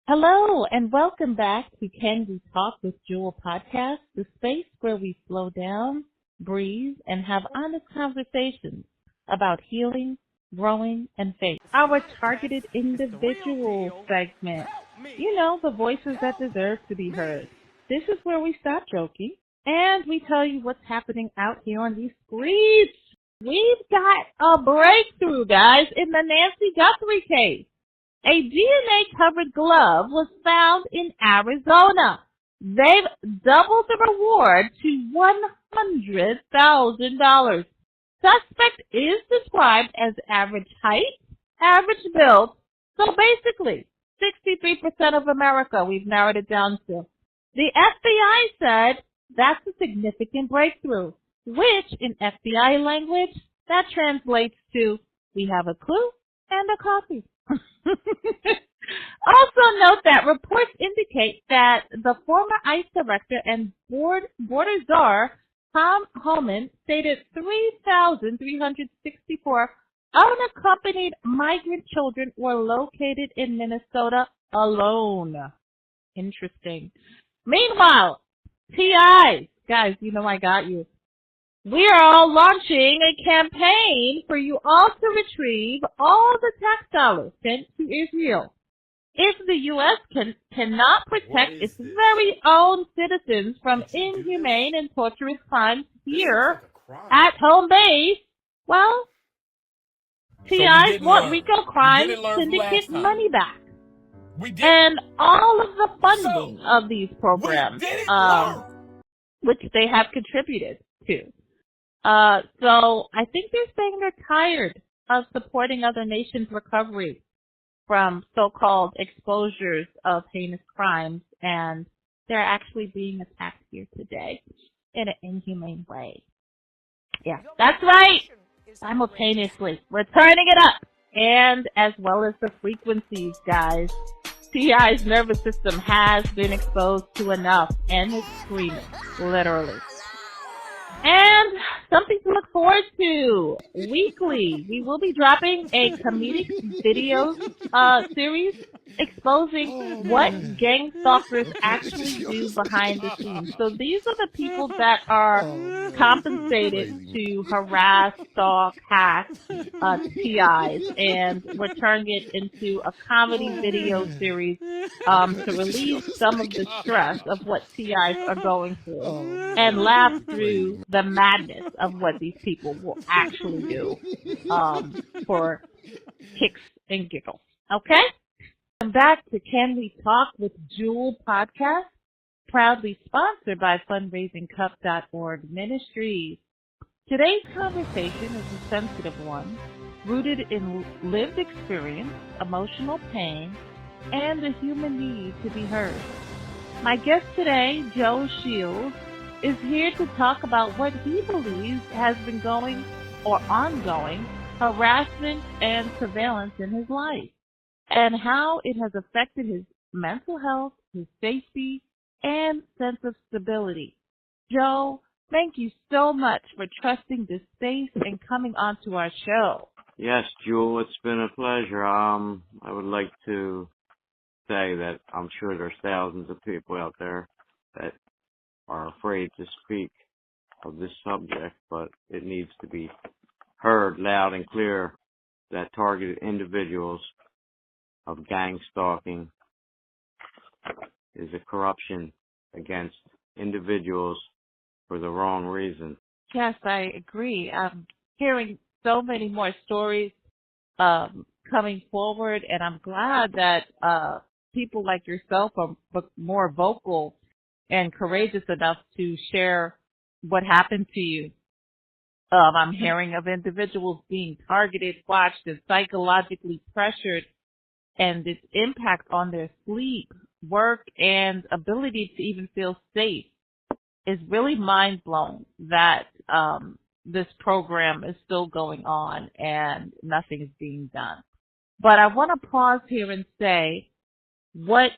Hello and welcome back to Can We Talk with Juel podcast, the space where we slow down, breathe, and have honest conversations about healing, growing, and faith. Our targeted individual segment. You know, the voices that deserve to be heard. This is where we stop joking and we tell you what's happening out here on these streets. We've got a breakthrough, guys, in the Nancy Guthrie case. A DNA-covered glove was found in Arizona. They've doubled the reward to $100,000. Suspect is described as average height, average build. So basically, 63% of America we've narrowed it down to. The FBI said that's a significant breakthrough, which in FBI language, that translates to we have a clue and a copy. Also note that reports indicate that the former ICE director and border czar, Tom Homan, stated 3,364 unaccompanied migrant children were located in Minnesota alone. Interesting. Meanwhile, TIs, guys, you know I got you. We are all launching a campaign for you all to retrieve all the tax dollars sent to Israel. If the U.S. cannot protect its very own citizens from inhumane and torturous crimes here at home base, well, TIs want RICO crime syndicate money back. And all of the funding of these programs, which they have contributed to. So I think they're saying they're tired of supporting other nations' recovery from so-called exposures of heinous crimes, and they're actually being attacked here today in an inhumane way. Yeah, that's right. Simultaneously, we're turning it up, and as well as the frequencies, guys. TI's nervous system has been exposed to enough, and it's screaming, literally. And something to look forward to. Weekly, we will be dropping a comedic video series exposing what gang stalkers actually do behind the scenes. So these are the people that are compensated to harass, stalk, hack TIs, and we're turning it into a comedy video series to relieve some of the stress of what TIs are going through and laugh through the madness of what these people will actually do for kicks and giggles. Okay? Welcome back to Can We Talk with Juel podcast, proudly sponsored by fundraisingcup.org Ministries. Today's conversation is a sensitive one, rooted in lived experience, emotional pain, and the human need to be heard. My guest today, Joe Shields, is here to talk about what he believes has been going or ongoing harassment and surveillance in his life, and how it has affected his mental health, his safety, and sense of stability. Joe, thank you so much for trusting this space and coming onto our show. Yes, Juel, it's been a pleasure. I would like to say that I'm sure there's thousands of people out there that are afraid to speak of this subject, but it needs to be heard loud and clear that targeted individuals of gang stalking is a corruption against individuals for the wrong reason. Yes, I agree. I'm hearing so many more stories coming forward, and I'm glad that people like yourself are more vocal and courageous enough to share what happened to you. I'm hearing of individuals being targeted, watched, and psychologically pressured, and its impact on their sleep, work, and ability to even feel safe is really mind-blowing that this program is still going on and nothing is being done. But I want to pause here and say what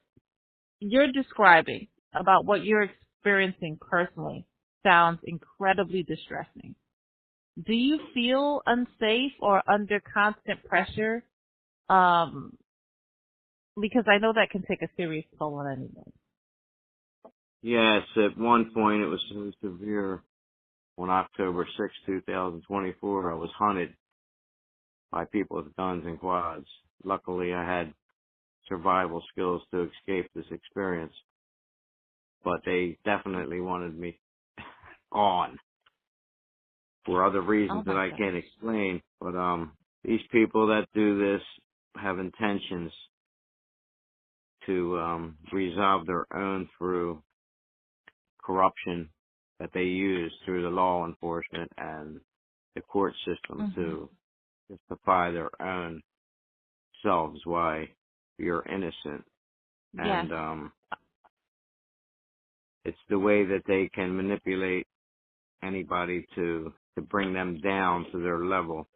you're describing about what you're experiencing personally sounds incredibly distressing. Do you feel unsafe or under constant pressure Because I know that can take a serious toll on anyone. Yes, at one point it was so severe. On October 6, 2024, I was hunted by people with guns and quads. Luckily, I had survival skills to escape this experience, but they definitely wanted me gone for other Oh reasons that my I gosh. can't explain. But these people that do this have intentions to resolve their own through corruption that they use through the law enforcement and the court system Mhm. to justify their own selves why you're innocent. Yes. And it's the way that they can manipulate anybody to bring them down to their level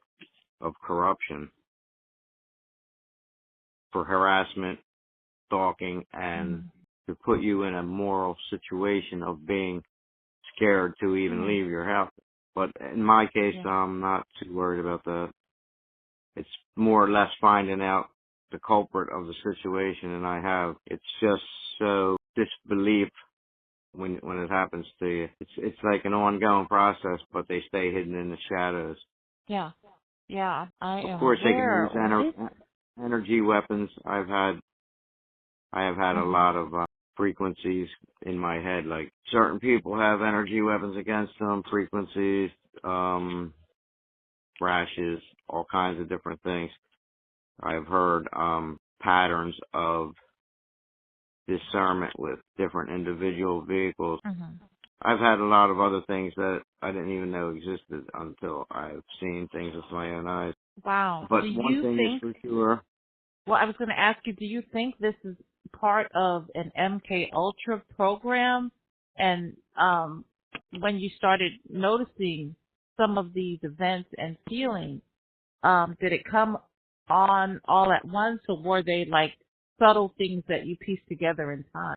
of corruption for harassment, stalking, and Mhm. to put you in a moral situation of being scared to even Yeah. leave your house. But in my case, Yeah. I'm not too worried about that. It's more or less finding out the culprit of the situation, and I have. It's just so disbelief when it happens to you. It's like an ongoing process, but they stay hidden in the shadows. Yeah. Yeah. I Of am course, they can aware. use energy weapons. I have had a lot of frequencies in my head. Like certain people have energy weapons against them, frequencies, rashes, all kinds of different things. I've heard patterns of discernment with different individual vehicles. Mhm. I've had a lot of other things that I didn't even know existed until I've seen things with my own eyes. Wow. Do But one you thing is think? for sure. Well, I was going to ask you. Do you think this is part of an MK Ultra program? And when you started noticing some of these events and feelings, did it come on all at once, or were they like subtle things that you pieced together in time?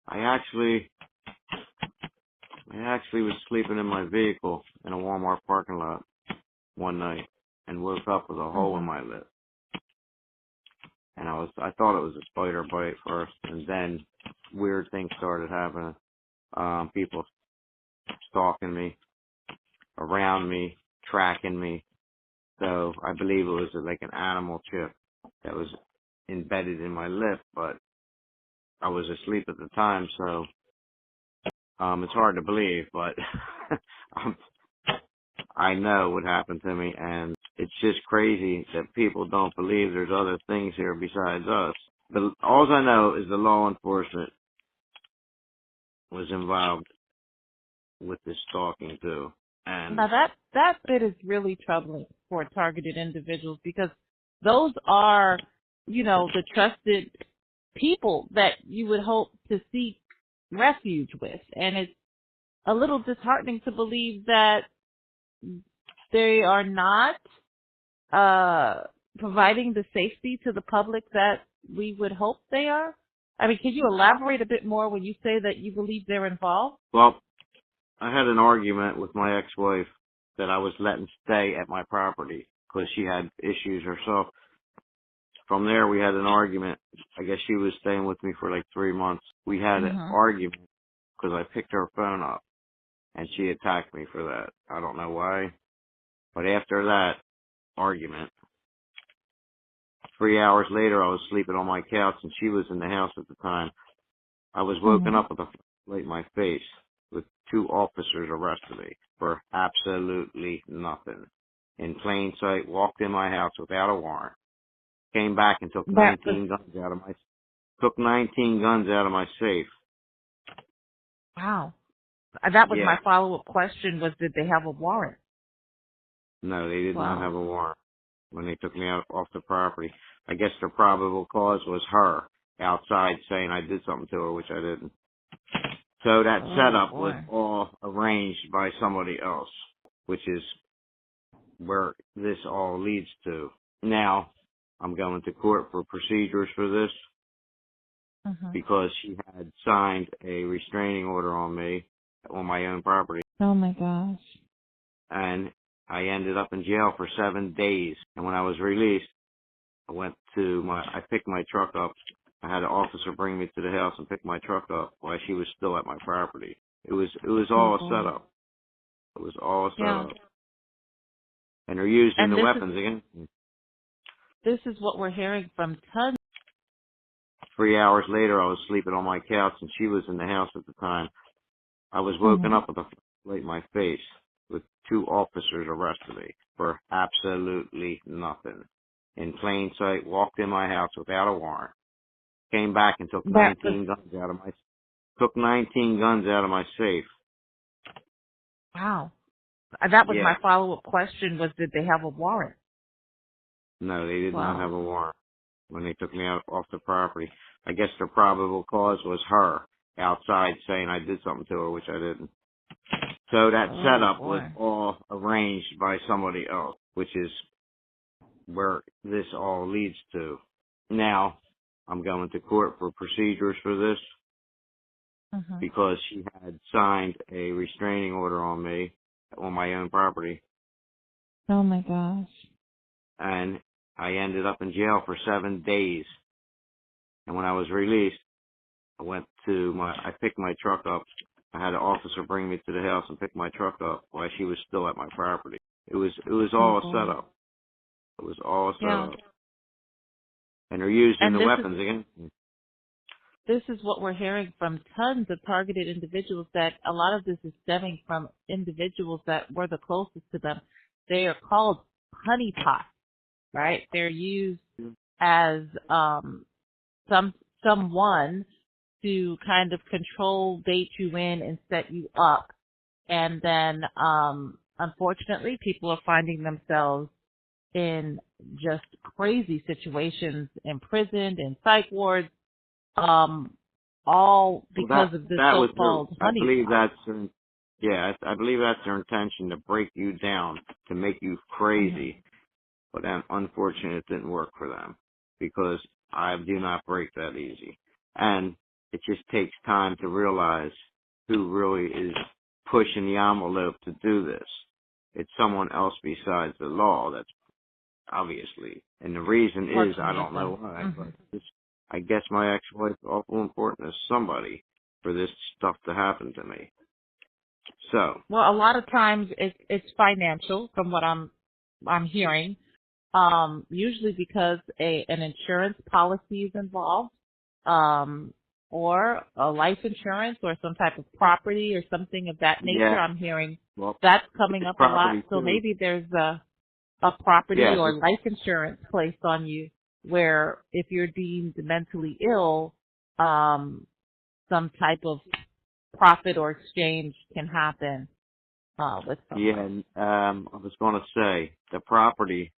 I actually was sleeping in my vehicle in a Walmart parking lot one night and woke up with a hole in Mhm. my lip. And I thought it was a spider bite first, and then weird things started happening. People stalking me, around me, tracking me. So I believe it was like an animal chip that was embedded in my lip, but I was asleep at the time, so it's hard to believe, but I know what happened to me, and it's just crazy that people don't believe there's other things here besides us. All I know is the law enforcement was involved with this stalking too, and Now that bit is really troubling for targeted individuals, because those are, the trusted people that you would hope to seek refuge with, and it's a little disheartening to believe that they are not providing the safety to the public that we would hope they are. I mean, can you elaborate a bit more when you say that you believe they're involved? well, I had an argument with my ex-wife that I was letting stay at my property because she had issues herself. From there, we had an argument. I guess she was staying with me for like 3 months. We had an Mhm. argument because I picked her phone up, and she attacked me for that. I don't know why. But after that argument, 3 hours later, I was sleeping on my couch, and she was in the house at the time. I was woken Mhm. up with a flashlight in my face with 2 officers arrested me for absolutely nothing. In plain sight, walked in my house without a warrant. Came back and took That was 19 guns out of my safe. wow. That was my Yeah. follow-up question, was did they have a warrant? No, they did not Wow. have a warrant when they took me out off the property. I guess the probable cause was her outside saying I did something to her, which I didn't. So that Oh setup was boy. all arranged by somebody else, which is where this all leads to. Now, I'm going to court for procedures for this Mhm. because she had signed a restraining order on me on my own property, Oh my gosh. and I ended up in jail for 7 days. And when I was released, I picked my truck up. I had an officer bring me to the house and pick my truck up while she was still at my property. It was Oh all a boy. setup. It was all a Yeah. setup. And they're using And the weapons again. this is what we're hearing from tons. 3 hours later, I was sleeping on my couch, and she was in the house at the time. I was woken Mhm. up with a flashlight in my face with two officers arrested me for absolutely nothing. In plain sight, walked in my house without a warrant. Came back and took That was 19 guns out of my safe. wow. That was my Yeah. follow-up question was did they have a warrant? No, they did not Wow. have a warrant when they took me out off the property. I guess the probable cause was her outside saying I did something to her, which I didn't. So that Oh setup was boy. all arranged by somebody else, which is where this all leads to. Now, I'm going to court for procedures for this Mhm. because she had signed a restraining order on me on my own property, Oh my gosh. and I ended up in jail for 7 days. And when I was released, I picked my truck up. I had an officer bring me to the house and pick my truck up while she was still at my property. It was Oh all a boy. setup. It was all a Yeah. setup. And they're using And the weapons again. this is what we're hearing from tons of targeted individuals that a lot of this is stemming from individuals that were the closest to them. They are called honeypots, right? They're used as someone to kind of control, bait you in, and set you up. And then, unfortunately, people are finding themselves in just crazy situations, imprisoned, in psych wards, um, all Well, because of this that was so-called I believe honeypot. that's I believe that's their intention, to break you down, to make you Hmm. crazy. But unfortunately, it didn't work for them because I do not break that easy. And it just takes time to realize who really is pushing the envelope to do this. It's someone else besides the law, that's obviously. And the reason is, I Working with don't them. know why, Hmm. but I guess my ex-wife is awful important to somebody for this stuff to happen to me. So, Well, a lot of times it's financial, from what I'm hearing. Usually because an insurance policy is involved, um, or a life insurance or some type of property or something of that nature. yeah, I'm hearing well, that's coming it's up a lot. property So too. maybe there's a property Yeah, or life insurance placed on you where if you're deemed mentally ill, some type of profit or exchange can happen, with yeah, someone. and, I was going to say, the property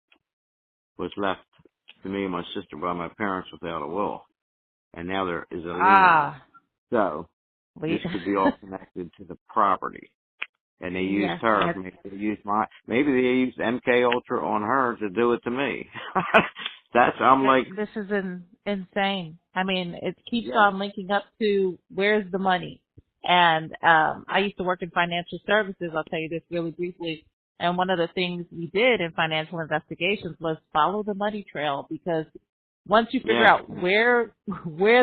was left to me and my sister by my parents without a will, and now there is a lien on it. Ah, So, this we, could be all connected to the property. And they used yes, her. and Maybe they used MK Ultra on her to do it to me. I'm like, this is insane. I mean, it keeps yeah, on linking up to where's the money. And I used to work in financial services. I'll tell you this really briefly. And one of the things we did in financial investigations was follow the money trail, because once you figure yeah, out where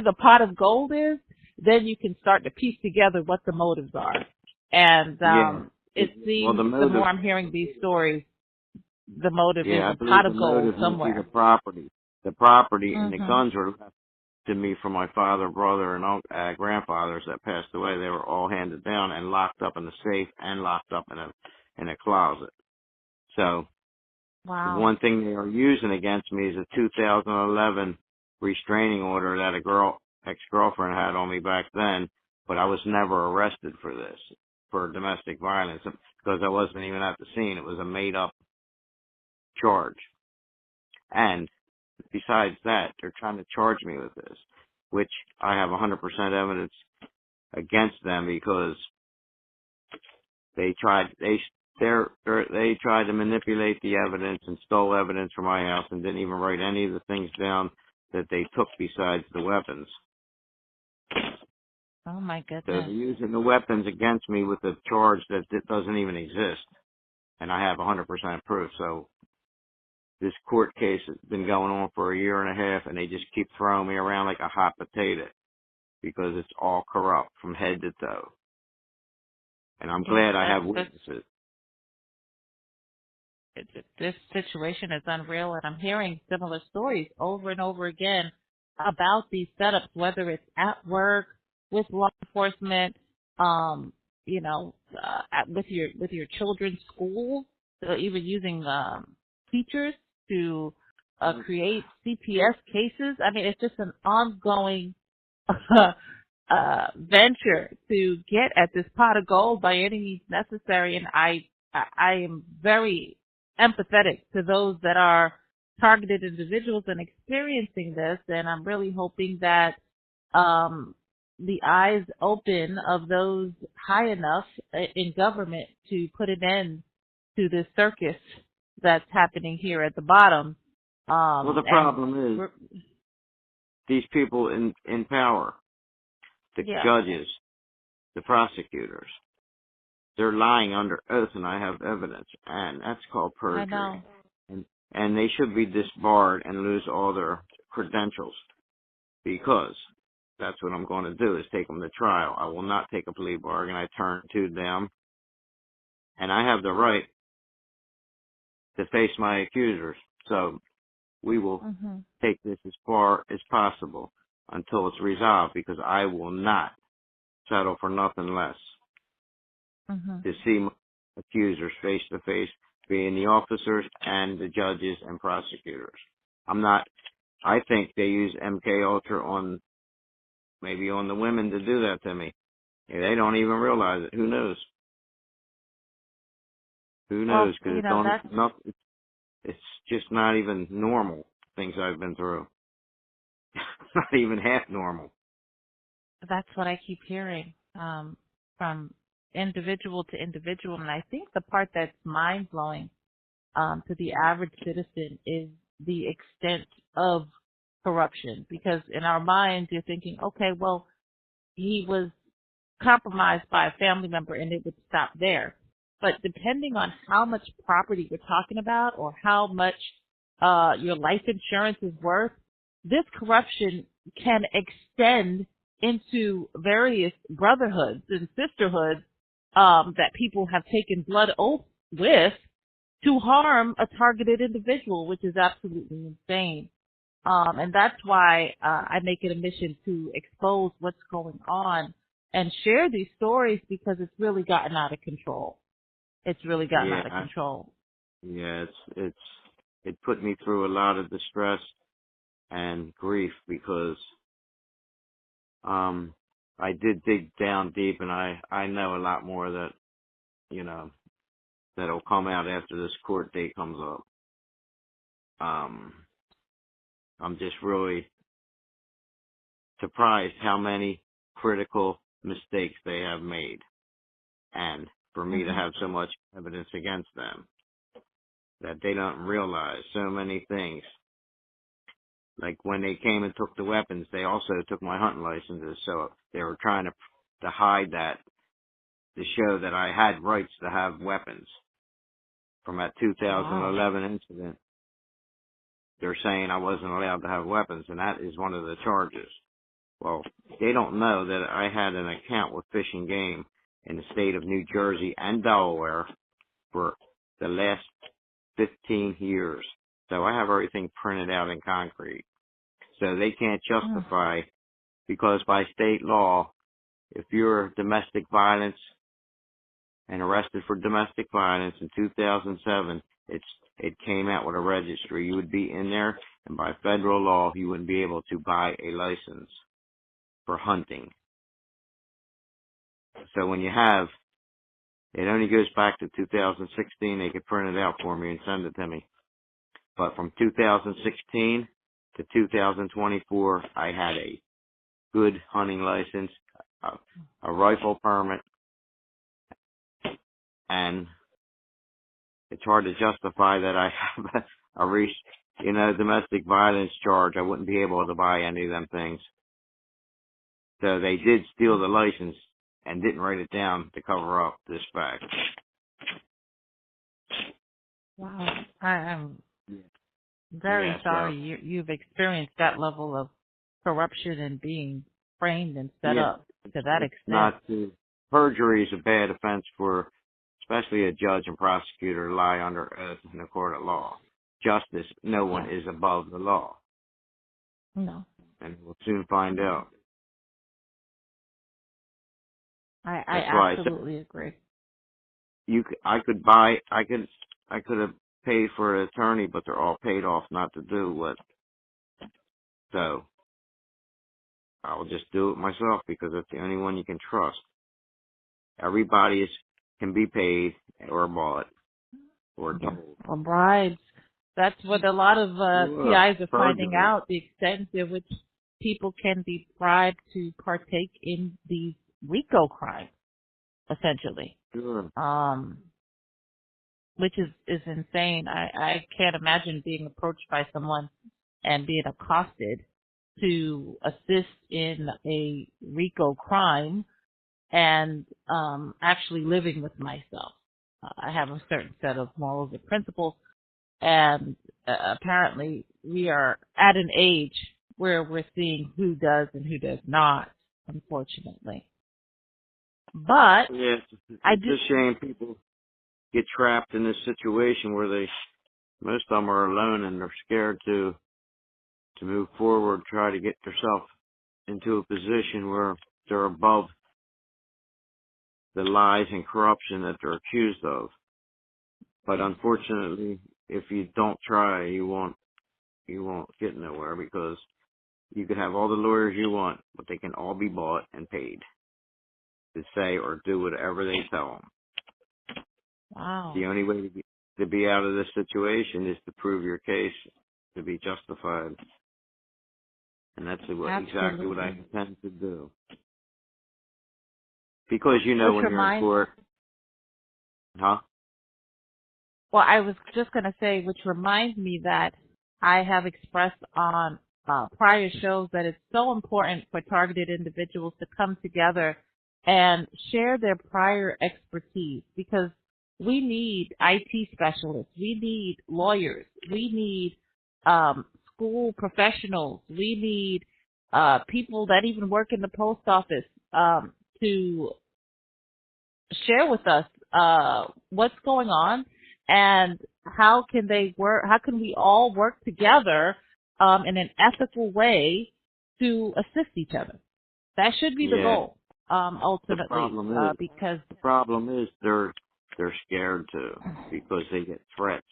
the pot of gold is, then you can start to piece together what the motives are. And yeah. it Well, seems the the more motive, I'm hearing these stories, the motive is yeah, I a believe pot the of gold motive may be the somewhere. property. The property and the Mhm. guns were left to me from my father, brother, and grandfathers that passed away. They were all handed down and locked up in the safe and locked up in a closet. So the Wow. one thing they are using against me is a 2011 restraining order that ex-girlfriend had on me back then, but I was never arrested for this, for domestic violence, because I wasn't even at the scene. It was a made-up charge. And besides that, they're trying to charge me with this, which I have 100% evidence against them because they tried they tried to manipulate the evidence and stole evidence from my house and didn't even write any of the things down that they took besides the weapons. Oh my So they're goodness. using the weapons against me with a charge that doesn't even exist, and I have 100% proof. So this court case has been going on for a year and a half, and they just keep throwing me around like a hot potato because it's all corrupt from head to toe. And I'm glad I have witnesses. This situation is unreal, and I'm hearing similar stories over and over again about these setups, whether it's at work, with law enforcement, with your children's school, so even using teachers to create CPS cases. I mean, it's just an ongoing venture to get at this pot of gold by any means necessary, and I am very empathetic to those that are targeted individuals and experiencing this, and I'm really hoping that the eyes open of those high enough in government to put an end to this circus that's happening here at the bottom. Well, the problem is these people in power, the judges, the prosecutors, they're lying under oath, and I have evidence, and that's called perjury. I know. And they should be disbarred and lose all their credentials, because that's what I'm going to do, is take them to trial. I will not take a plea bargain. I turn to them, and I have the right to face my accusers. So we will take this as far as possible until it's resolved, because I will not settle for nothing less to see my accusers face to face, being the officers and the judges and prosecutors. I think they use MK Ultra maybe on the women to do that to me. They don't even realize it. Who knows? Who knows? Because it's just not even normal, things I've been through. Not even half normal. That's what I keep hearing from individual to individual. And I think the part that's mind-blowing to the average citizen is the extent of corruption. Because in our minds, you're thinking, okay, well, he was compromised by a family member and it would stop there. But depending on how much property we're talking about or how much your life insurance is worth, this corruption can extend into various brotherhoods and sisterhoods that people have taken blood oath with to harm a targeted individual, which is absolutely insane. And that's why I make it a mission to expose what's going on and share these stories, because it's really gotten out of control. It's really gotten out of control. Yeah, it put me through a lot of distress and grief, because I did dig down deep, and I know a lot more that, that'll come out after this court date comes up. I'm just really surprised how many critical mistakes they have made, and for me to have so much evidence against them, that they don't realize so many things. Like when they came and took the weapons, they also took my hunting licenses, so they were trying to hide that, to show that I had rights to have weapons from that 2011 incident. They're saying I wasn't allowed to have weapons, and that is one of the charges. Well, they don't know that I had an account with Fish and Game in the state of New Jersey and Delaware for the last 15 years. So I have everything printed out in concrete. So they can't justify, because by state law, if you're domestic violence and arrested for domestic violence in 2007, it came out with a registry. You would be in there, and by federal law, you wouldn't be able to buy a license for hunting. So when you have, it only goes back to 2016. They could print it out for me and send it to me. But from 2016 to 2024, I had a good hunting license, a rifle permit, and it's hard to justify that I have a domestic violence charge. I wouldn't be able to buy any of them things. So they did steal the license and didn't write it down to cover up this fact. Wow. Very Yeah, so sorry you've experienced that level of corruption and being framed and set yeah, up to that it's extent. not to, perjury is a bad offense for especially a judge and prosecutor to lie under oath in a court of law. Justice, no one Yeah. is above the law, No. and we'll soon find out. I That's why I said absolutely agree. I could have paid for an attorney, but they're all paid off not to do what. So I'll just do it myself because it's the only one you can trust. Everybody can be paid or bought or Yeah. told. Or bribes. That's what a lot of Ugh, TIs are finding perjury. out, the extent to which people can be bribed to partake in these RICO crimes, essentially. Sure. Which is insane. I can't imagine being approached by someone and being accosted to assist in a RICO crime and actually living with myself. I have a certain set of morals and principles, and apparently we are at an age where we're seeing who does and who does not, unfortunately. But Yeah, I it's do. a shame people get trapped in this situation where most of them are alone and they're scared to move forward, try to get themselves into a position where they're above the lies and corruption that they're accused of. But unfortunately, if you don't try, you won't get nowhere because you could have all the lawyers you want, but they can all be bought and paid to say or do whatever they tell them. Wow. The only way to be out of this situation is to prove your case to be justified, and that's exactly what I Absolutely. intend to do. Because Which when you're in reminds court, huh? Well, I was just going to say, which reminds me that I have expressed on prior shows that it's so important for targeted individuals to come together and share their prior expertise because we need IT specialists, we need lawyers, we need school professionals, we need people that even work in the post office to share with us what's going on and how can we all work together in an ethical way to assist each other. That should be the Yeah. goal, ultimately, because The problem is they're scared to because they get threats,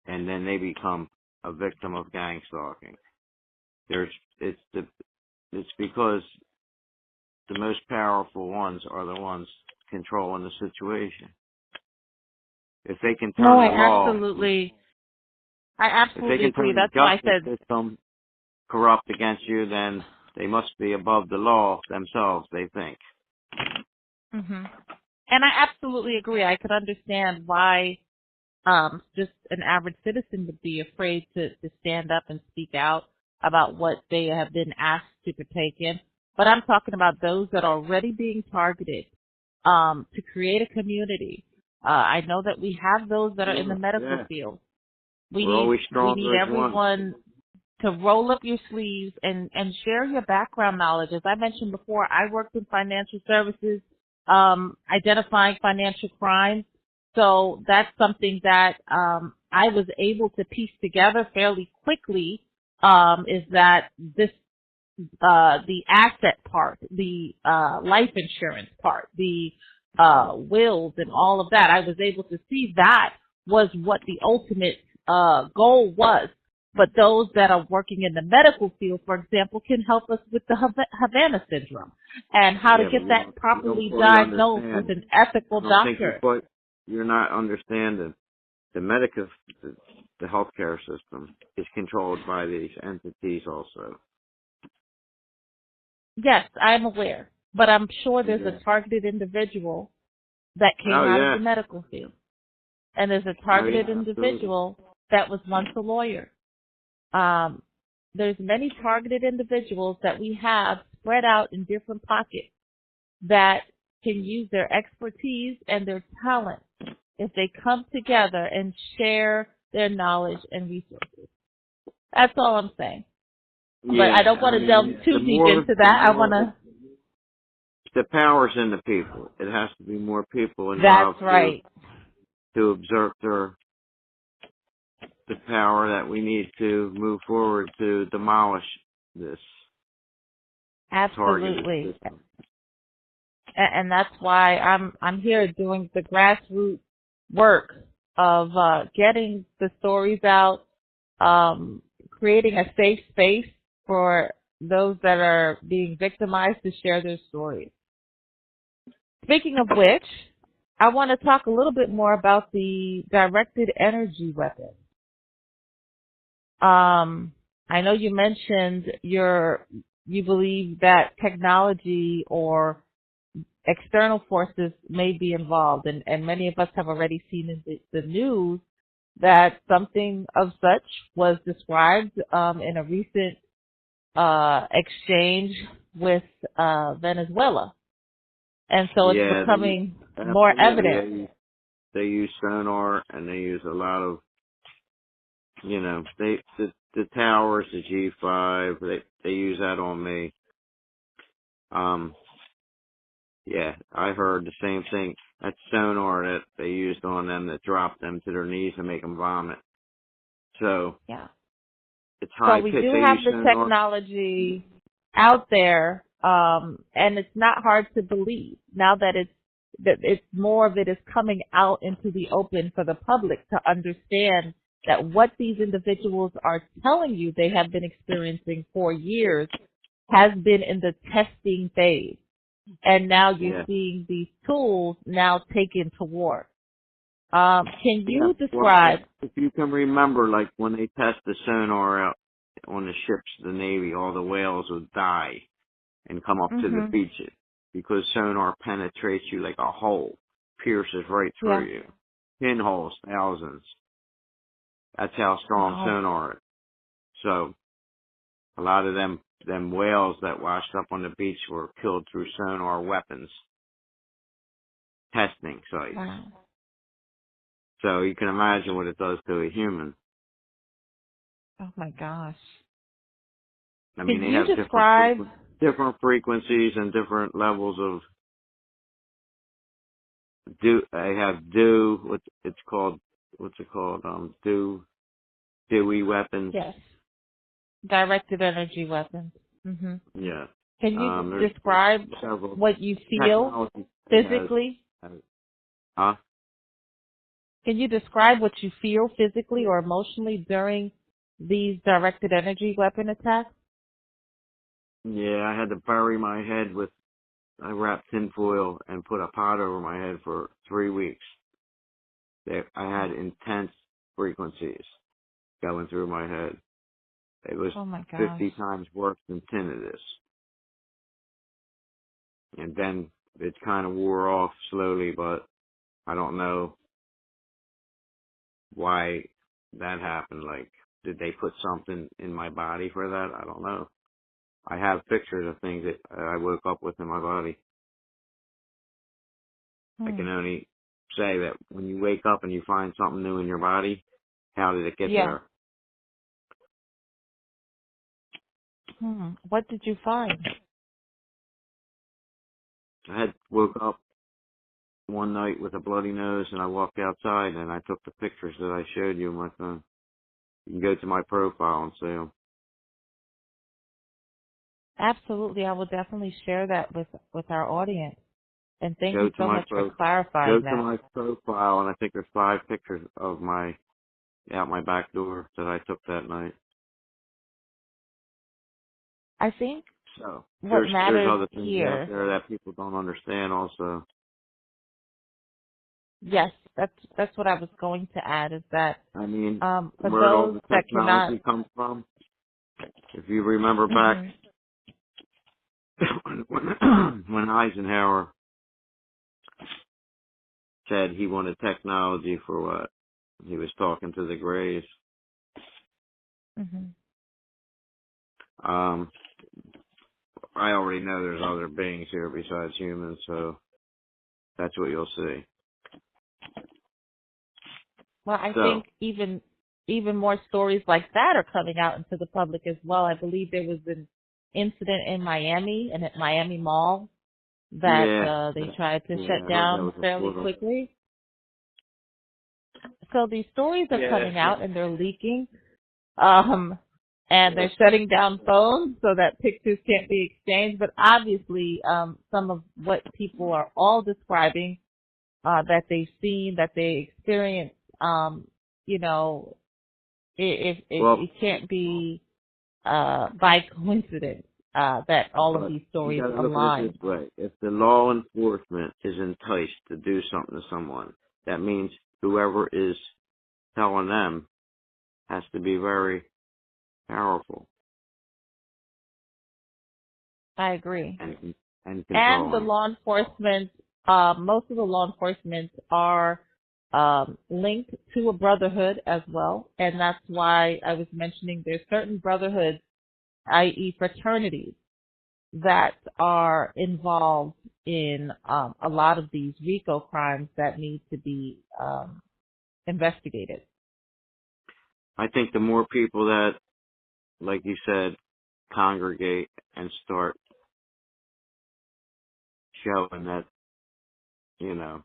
and then they become a victim of gang stalking. It's because the most powerful ones are the ones controlling the situation. If they can no, turn the law, I if they absolutely can agree. turn the That's why I justice said, system corrupt against you, then they must be above the law themselves, they think. hmm and I absolutely agree. I could understand why just an average citizen would be afraid to stand up and speak out about what they have been asked to partake in. But I'm talking about those that are already being targeted to create a community. I know that we have those that are in the medical Yeah. field. We're always We need stronger as one. everyone to roll up your sleeves and share your background knowledge. As I mentioned before, I worked in financial services, identifying financial crimes. So that's something that I was able to piece together fairly quickly. Is that the asset part, the life insurance part, the wills and all of that. I was able to see that was what the ultimate goal was. But those that are working in the medical field, for example, can help us with the Havana syndrome and how to Yeah, but get that you don't properly fully diagnosed with understand. an ethical I don't think doctor. you're not understanding. The medical, the healthcare system is controlled by these entities also. Yes, I'm aware, but I'm sure there's Yeah. a targeted individual that came Oh out of yeah. the medical field. And there's a Oh targeted yeah. Absolutely. individual that was once a lawyer. Um, there's many targeted individuals that we have spread out in different pockets that can use their expertise and their talent if they come together and share their knowledge and resources. That's all I'm saying. But I Yeah, don't want I to delve mean, too deep into that. I want to. the power's in the people. It has to be more people That's involved right. to exert the power that we need to move forward to demolish this targeted Absolutely. system. And that's why I'm here doing the grassroots work of getting the stories out, creating a safe space for those that are being victimized to share their stories. Speaking of which, I want to talk a little bit more about the directed energy weapon. I know you mentioned you believe that technology or external forces may be involved, and many of us have already seen in the news that something of such was described in a recent exchange with Venezuela. And so it's Yeah, becoming more evident. absolutely. They use sonar and they use a lot of, the towers, the G5. They use that on me. Yeah, I heard the same thing. That sonar that they used on them that dropped them to their knees and make them vomit. So Yeah. it's So high we pitch. do They have use the sonar. technology out there, and it's not hard to believe now that it's more of it is coming out into the open for the public to understand that what these individuals are telling you they have been experiencing for years has been in the testing phase. And now you're Yeah. seeing these tools now taken to war. Can Yeah. you Well, describe? if you can remember, like when they test the sonar out on the ships, the Navy, all the whales would die and come up to the Mhm. beaches because sonar penetrates you like a hole, pierces right Yeah. through you. Pinholes, thousands. That's how strong Wow. sonar is. So a lot of them whales that washed up on the beach were killed through sonar weapons testing sites. Wow. So you can imagine what it does to a human. Oh my gosh. I mean, Can they you have describe? different frequencies and different levels of do. They have do. What's it called? Dewy weapons. Yes. Directed energy weapons. Mhm. Yeah. Can you There's describe several what you feel technologies it physically? has. Huh? Can you describe what you feel physically or emotionally during these directed energy weapon attacks? Yeah, I had to bury my head with. I wrapped tinfoil and put a pot over my head for 3 weeks. I had intense frequencies going through my head. It was Oh my gosh. 50 times worse than tinnitus. And then it kind of wore off slowly, but I don't know why that happened. Like, did they put something in my body for that? I don't know. I have pictures of things that I woke up with in my body. I Hmm. can only say that when you wake up and you find something new in your body, how did it get Yeah. there? What did you find? I had woke up one night with a bloody nose and I walked outside and I took the pictures that I showed you on my phone. You can go to my profile and see them. Absolutely. I will definitely share that with our audience. And thank Go you to so my much for clarifying that. profile and I think there's 5 pictures of out my back door that I took that night. I think So what there's matters other things out here, there that people don't understand also. yes, that's what I was going to add is that I mean, for where all those the that cannot. technology comes from. If you remember back Mhm. when Eisenhower said he wanted technology for what? He was talking to the Greys. Mhm. Um, I already know there's other beings here besides humans, so that's what you'll see. Well, I So, think even even more stories like that are coming out into the public as well. I believe there was an incident in Miami and at Miami Mall that Yeah, they tried to yeah, shut I heard that down was in fairly Florida. quickly. So these stories are Yeah, coming out and they're leaking. Um, and yeah. they're shutting down phones so that pictures can't be exchanged. But obviously, some of what people are all describing, that they've seen, that they experienced, you know, Well, it can't be, by coincidence, that all of but these you stories got to look at it align. this way: if the law enforcement is enticed to do something to someone, that means whoever is telling them has to be very powerful I agree. and And the controlling. law enforcement, most of the law enforcement are linked to a brotherhood as well, and that's why I was mentioning there's certain brotherhoods, i.e., fraternities, that are involved in a lot of these RICO crimes that need to be investigated. I think the more people that, like you said, congregate and start showing that, you know,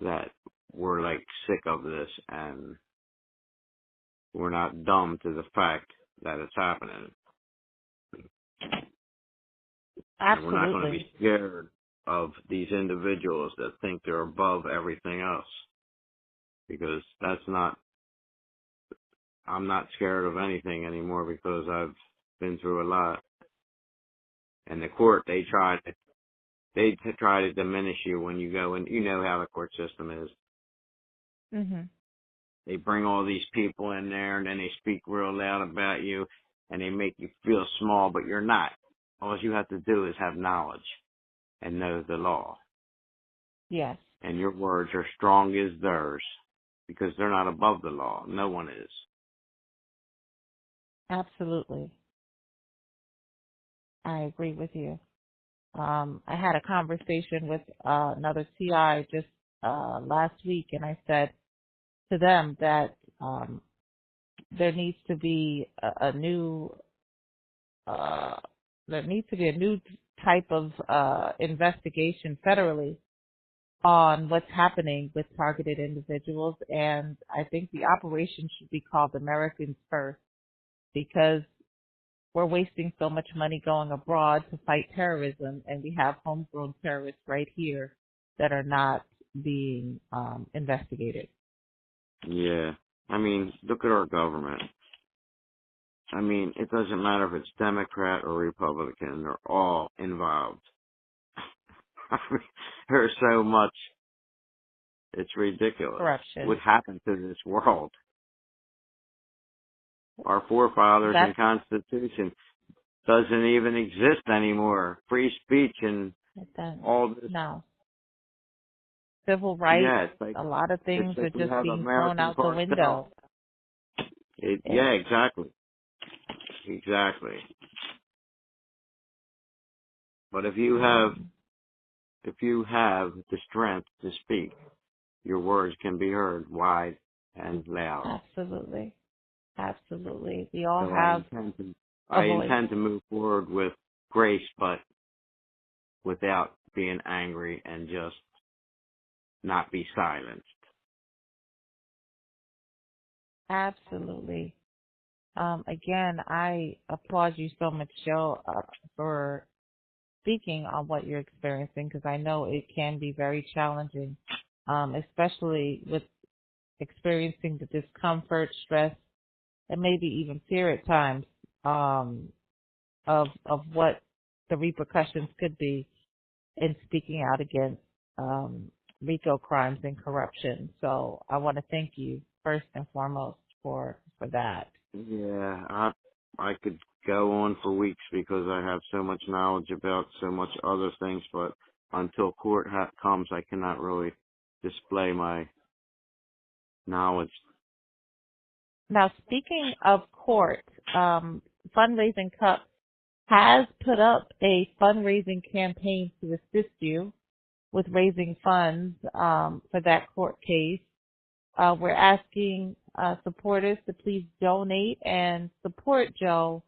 that we're like sick of this and we're not dumb to the fact that it's happening. And we're not going to be Absolutely. scared of these individuals that think they're above everything else. Because I'm not scared of anything anymore because I've been through a lot. And the court, they try to diminish you when you go in. You know how the court system is. Mhm. They bring all these people in there and then they speak real loud about you and they make you feel small, but you're not. All you have to do is have knowledge and know the law. Yes. And your words are strong as theirs because they're not above the law. No one is. Absolutely. I agree with you. I had a conversation with another TI just last week, and I said to them that there needs to be a new uh, there needs to be a new type of investigation federally on what's happening with targeted individuals, and I think the operation should be called Americans First because we're wasting so much money going abroad to fight terrorism, and we have homegrown terrorists right here that are not being investigated. Yeah. I mean, look at our government. I mean, it doesn't matter if it's Democrat or Republican. They're all involved. I mean, there's so much. It's ridiculous. What Corruption. happened to this world? Our forefathers and That's Constitution doesn't even exist anymore. Free speech and that. all this. No. Civil rights, Yeah, it's like a lot of things are we just have being thrown American out the cartel. window. Yeah, It's, exactly, exactly. But um, if you have the strength to speak, your words can be heard wide and loud. absolutely. Absolutely. We all So have a I voice. intend to move forward with grace, but without being angry and just not be silenced. Absolutely. Again, I applaud you so much, Joe, for speaking on what you're experiencing because I know it can be very challenging, especially with experiencing the discomfort, stress, and maybe even fear at times um, of what the repercussions could be in speaking out against RICO crimes and corruption. So I want to thank you first and foremost for that. Yeah, I could go on for weeks because I have so much knowledge about so much other things, but until court comes, I cannot really display my knowledge. Now, speaking of court, Fundraising Cup has put up a fundraising campaign to assist you with raising funds for that court case. we're asking supporters to please donate and support Joe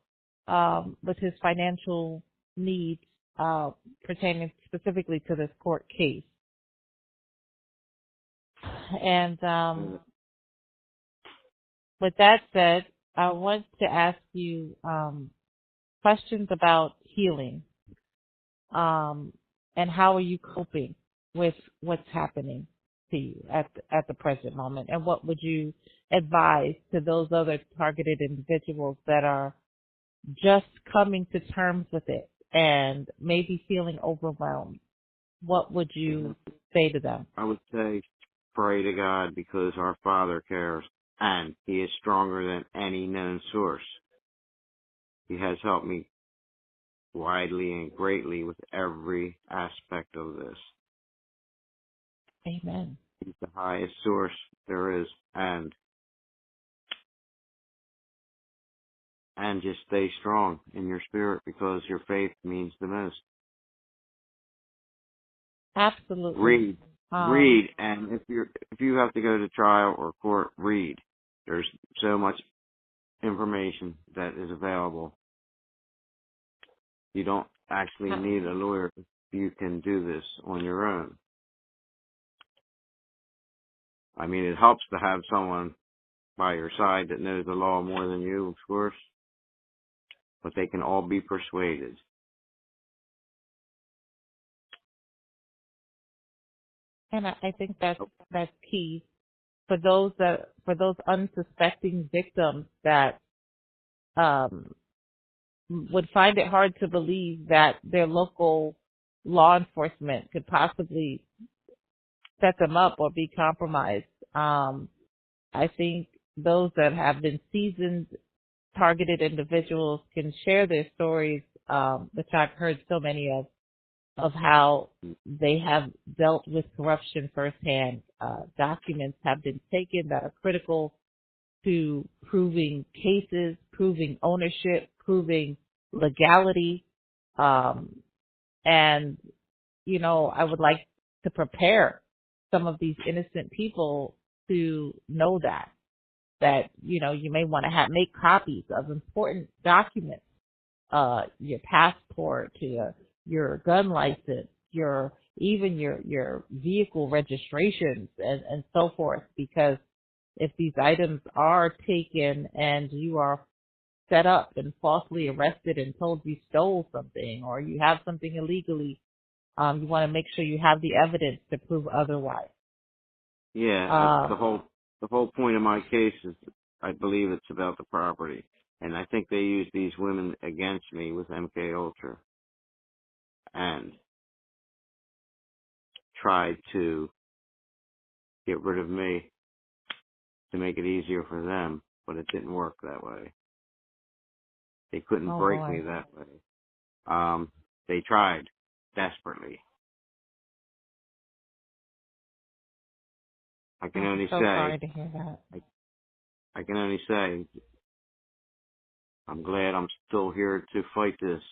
with his financial needs pertaining specifically to this court case. And with that said, I want to ask you questions about healing and how are you coping with what's happening to you at the present moment, and what would you advise to those other targeted individuals that are just coming to terms with it and maybe feeling overwhelmed? What would you say to them? I would say pray to God, because our Father cares, and He is stronger than any known source. He has helped me widely and greatly with every aspect of this. Amen. He's the highest source there is, and just stay strong in your spirit, because your faith means the most. Absolutely. Read, and if you have to go to trial or court, read. There's so much information that is available. You don't actually need a lawyer. You can do this on your own. I mean, it helps to have someone by your side that knows the law more than you, of course, but they can all be persuaded. And I think that's key for those unsuspecting victims that would find it hard to believe that their local law enforcement could possibly set them up or be compromised. I think those that have been seasoned, targeted individuals can share their stories, which I've heard so many of how they have dealt with corruption firsthand. Documents have been taken that are critical to proving cases, proving ownership, proving legality. And, you know, I would like to prepare some of these innocent people to know that, you know, you may want to make copies of important documents, your passport, your gun license, your vehicle registrations and so forth, because if these items are taken and you are set up and falsely arrested and told you stole something or you have something illegally, you want to make sure you have the evidence to prove otherwise. Yeah, the whole point of my case is, I believe it's about the property, and I think they use these women against me with MK Ultra, and tried to get rid of me to make it easier for them, but it didn't work that way. They couldn't break me that way. They tried desperately. I can only say, sorry to hear that. I can only say, I'm glad I'm still here to fight this,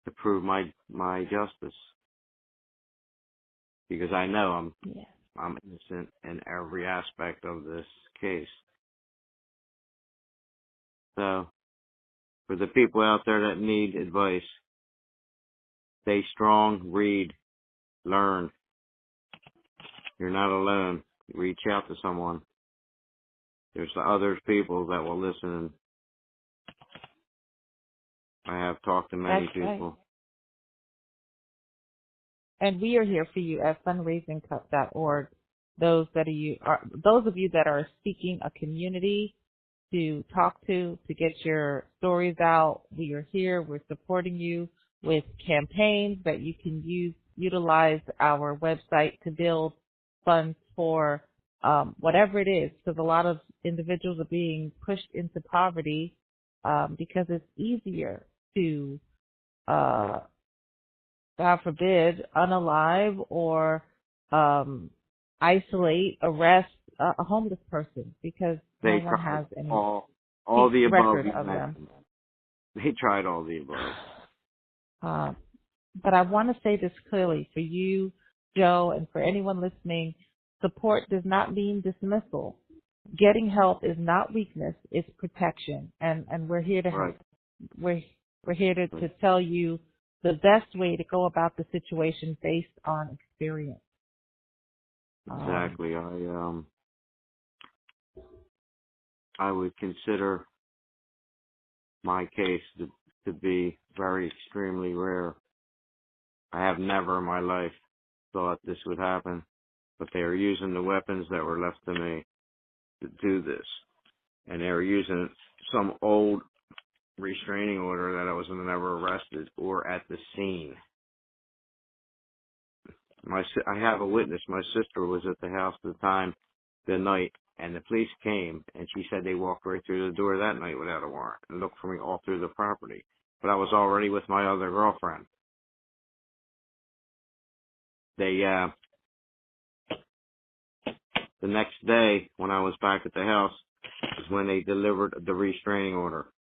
to prove my justice, because I know I'm innocent in every aspect of this case. So, for the people out there that need advice, stay strong, read, learn. You're not alone. Reach out to someone. There's other people that will listen. I have talked to many people. Right. And we are here for you at fundraisingcup.org. Those of you that are seeking a community to talk to get your stories out, we are here. We're supporting you with campaigns that you can utilize our website to build funds for whatever it is, because a lot of individuals are being pushed into poverty because it's easier to, God forbid, unalive or isolate, arrest a homeless person, because no one has any all the record above of them. They tried all the above. But I want to say this clearly for you, Joe, and for anyone listening. Support does not mean dismissal. Getting help is not weakness, it's protection. And we're here to Right. help. We're here to tell you the best way to go about the situation based on experience. Exactly. I would consider my case to be very extremely rare. I have never in my life thought this would happen, but they are using the weapons that were left to me to do this. And they were using some old restraining order that I was never arrested or at the scene. I have a witness. My sister was at the house at the time, the night, and the police came, and she said they walked right through the door that night without a warrant and looked for me all through the property. But I was already with my other girlfriend. The next day, when I was back at the house, is when they delivered the restraining order.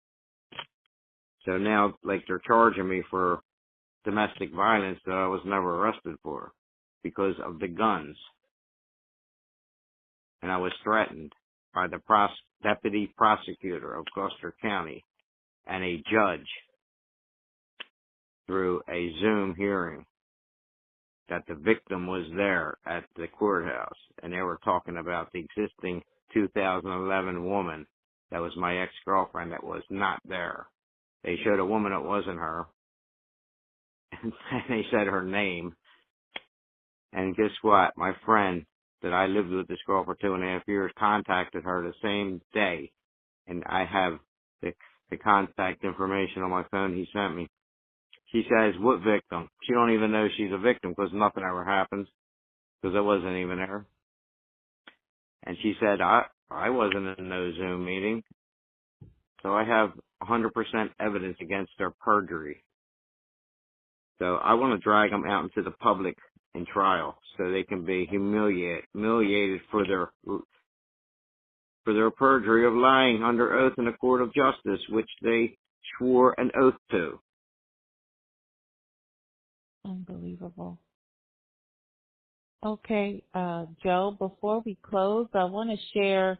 So now, like, they're charging me for domestic violence that I was never arrested for because of the guns. And I was threatened by the deputy prosecutor of Gloucester County and a judge through a Zoom hearing that the victim was there at the courthouse, and they were talking about the existing 2011 woman that was my ex-girlfriend that was not there. They showed a woman that wasn't her, and they said her name. And guess what? My friend that I lived with this girl for 2.5 years contacted her the same day, and I have the contact information on my phone he sent me. She says, what victim? She don't even know she's a victim because nothing ever happens because I wasn't even there. And she said, I wasn't in no Zoom meeting. So I have 100% evidence against their perjury. So I want to drag them out into the public in trial so they can be humiliated for their perjury of lying under oath in a court of justice, which they swore an oath to. Unbelievable. Okay, Joe, before we close, I want to share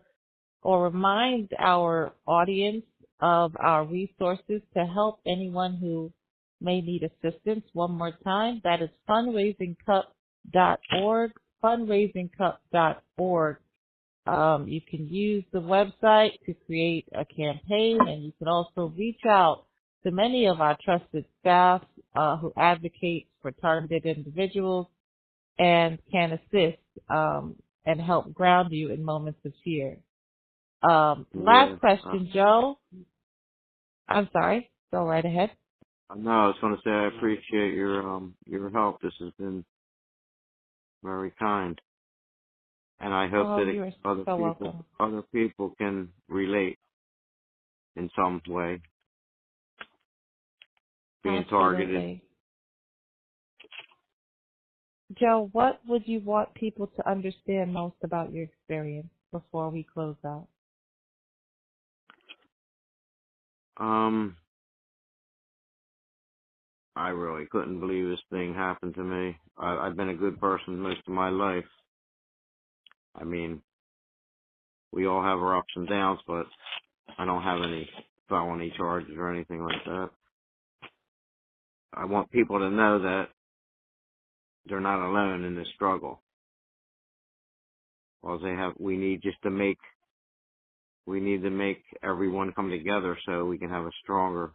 or remind our audience of our resources to help anyone who may need assistance. One more time, that is fundraisingcup.org, fundraisingcup.org. You can use the website to create a campaign, and you can also reach out to many of our trusted staff who advocate for targeted individuals and can assist and help ground you in moments of fear. Last question, Joe. I'm sorry. Go right ahead. No, I was going to say I appreciate your help. This has been very kind, and I hope that other people can relate in some way. Being targeted. Joe, what would you want people to understand most about your experience before we close out? I really couldn't believe this thing happened to me. I've been a good person most of my life. I mean, we all have our ups and downs, but I don't have any felony charges or anything like that. I want people to know that they're not alone in this struggle. We need to make everyone come together so we can have a stronger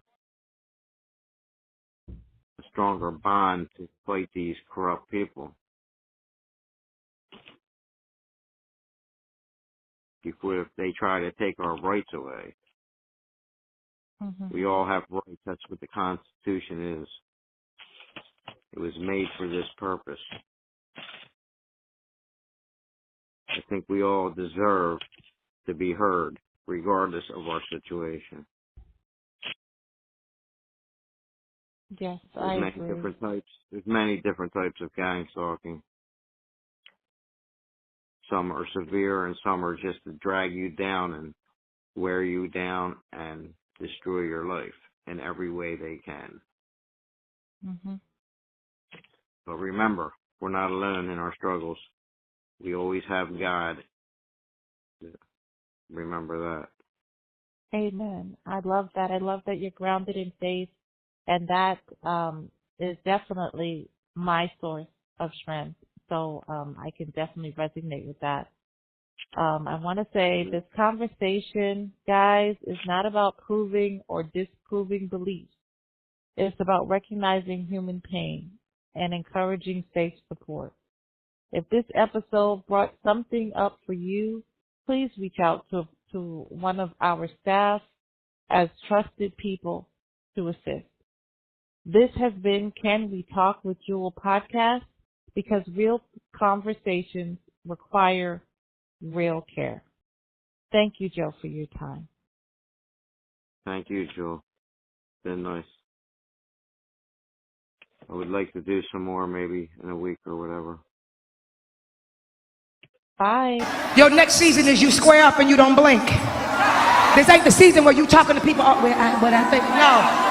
bond to fight these corrupt people before they try to take our rights away. Mm-hmm. We all have rights. That's what the Constitution is. It was made for this purpose. I think we all deserve to be heard, regardless of our situation. Yes, I agree. There's many different types of gang stalking. Some are severe and some are just to drag you down and wear you down and destroy your life in every way they can. Mm-hmm. But remember, we're not alone in our struggles. we always have God. Remember that. Amen. I love that. I love that you're grounded in faith, and that is definitely my source of strength. So I can definitely resonate with that. I want to say this conversation, guys, is not about proving or disproving beliefs. It's about recognizing human pain and encouraging safe support. If this episode brought something up for you, please reach out to one of our staff as trusted people to assist. This has been Can We Talk with Juel podcast, because real conversations require real care. Thank you, Joe, for your time. Thank you, Joel. Been nice. I would like to do some more maybe in a week or whatever. Bye. Your next season is you square up and you don't blink. This ain't the season where you talking to people, what I think. No.